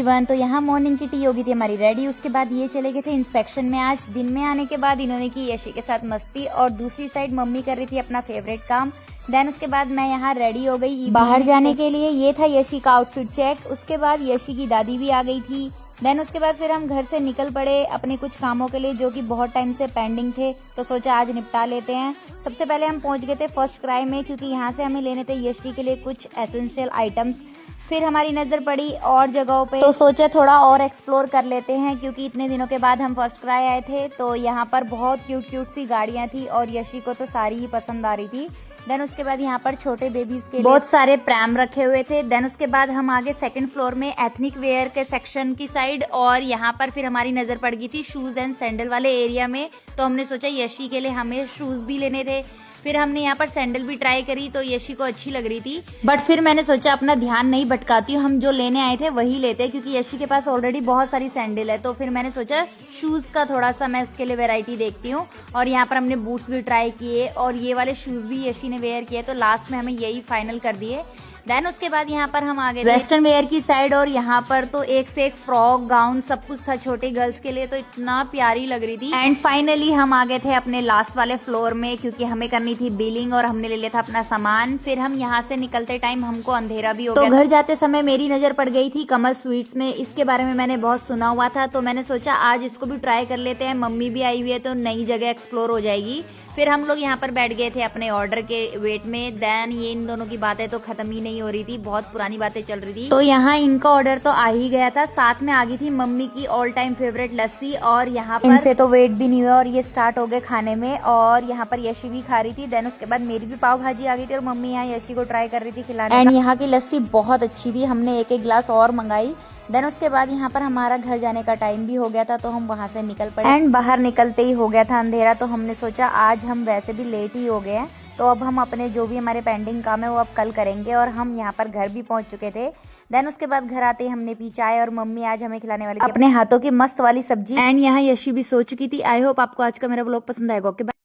Everyone, तो यहाँ morning की टी हो गई थी हमारी रेडी। उसके बाद ये चले गए थे इंस्पेक्शन में। आज दिन में आने के बाद इन्होंने की यशी के साथ मस्ती और दूसरी साइड मम्मी कर रही थी अपना फेवरेट काम। देन उसके बाद मैं यहाँ रेडी हो गई बाहर जाने के लिए। ये था यशी का आउटफिट चेक। उसके बाद यशी की दादी भी आ गई थी। देन उसके बाद फिर हम घर से निकल पड़े अपने कुछ कामों के लिए जो कि बहुत टाइम से पेंडिंग थे, तो सोचा आज निपटा लेते हैं। सबसे पहले हम पहुंच गए थे फर्स्ट क्राई में क्योंकि यहाँ से हमें लेने थे यशी के लिए कुछ एसेंशियल आइटम्स। फिर हमारी नज़र पड़ी और जगहों पे, तो सोचा थोड़ा और एक्सप्लोर कर लेते हैं क्योंकि इतने दिनों के बाद हम फर्स्ट क्राई आए थे। तो यहाँ पर बहुत क्यूट क्यूट सी गाड़ियाँ थी और यशी को तो सारी ही पसंद आ रही थी। देन उसके बाद यहाँ पर छोटे बेबीज के बहुत सारे प्रैम रखे हुए थे। देन उसके बाद हम आगे सेकंड फ्लोर में एथनिक वेयर के सेक्शन की साइड, और यहाँ पर फिर हमारी नजर पड़ गई थी शूज एंड सैंडल वाले एरिया में। तो हमने सोचा यशी के लिए हमें शूज भी लेने थे। फिर हमने यहाँ पर सैंडल भी ट्राई करी तो यशी को अच्छी लग रही थी, बट फिर मैंने सोचा अपना ध्यान नहीं भटकाती हूँ, हम जो लेने आए थे वही लेते क्योंकि यशी के पास ऑलरेडी बहुत सारी सैंडल है। तो फिर मैंने सोचा शूज का थोड़ा सा मैं उसके लिए वैरायटी देखती हूँ। और यहाँ पर हमने बूट्स भी ट्राई किए और ये वाले शूज भी यशी ने वेयर किए, तो लास्ट में हमें यही फाइनल कर दिए। देन उसके बाद यहाँ पर हम आ गए वेस्टर्न वेयर की साइड और यहाँ पर तो एक से एक फ्रॉक गाउन सब कुछ था छोटे गर्ल्स के लिए, तो इतना प्यारी लग रही थी। एंड फाइनली हम आ गए थे अपने लास्ट वाले फ्लोर में क्योंकि हमें करनी थी बिलिंग और हमने ले लिया था अपना सामान। फिर हम यहाँ से निकलते टाइम हमको अंधेरा भी हो गया, तो घर जाते समय मेरी नजर पड़ गई थी कमल स्वीट्स में। इसके बारे में मैंने बहुत सुना हुआ था तो मैंने सोचा आज इसको भी ट्राई कर लेते हैं। मम्मी भी आई हुई है तो नई जगह एक्सप्लोर हो जाएगी। फिर हम लोग यहाँ पर बैठ गए थे अपने ऑर्डर के वेट में। देन ये इन दोनों की बातें तो खत्म ही नहीं हो रही थी, बहुत पुरानी बातें चल रही थी। तो यहाँ इनका ऑर्डर तो आ ही गया था, साथ में आ गई थी मम्मी की ऑल टाइम फेवरेट लस्सी। और यहाँ पर इनसे तो वेट भी नहीं हुआ और ये स्टार्ट हो गए खाने में। और यहाँ पर यशी भी खा रही थी। देन उसके बाद मेरी भी पाव भाजी आ गई थी और मम्मी यहाँ यशी को ट्राई कर रही थी खिलाने। एंड यहाँ की लस्सी बहुत अच्छी थी, हमने एक एक गिलास और मंगाई। देन उसके बाद यहाँ पर हमारा घर जाने का टाइम भी हो गया था तो हम वहां से निकल पड़े। एंड बाहर निकलते ही हो गया था अंधेरा, तो हमने सोचा आज हम वैसे भी लेट ही हो गए हैं तो अब हम अपने जो भी हमारे पेंडिंग काम है वो अब कल करेंगे। और हम यहाँ पर घर भी पहुंच चुके थे। देन उसके बाद घर आते ही हमने पी चाय और मम्मी आज हमें खिलाने वाली थी अपने हाथों की मस्त वाली सब्जी। एंड यहाँ यशी भी सो चुकी थी। आई होप आपको आज का मेरा व्लॉग पसंद आएगा। ओके।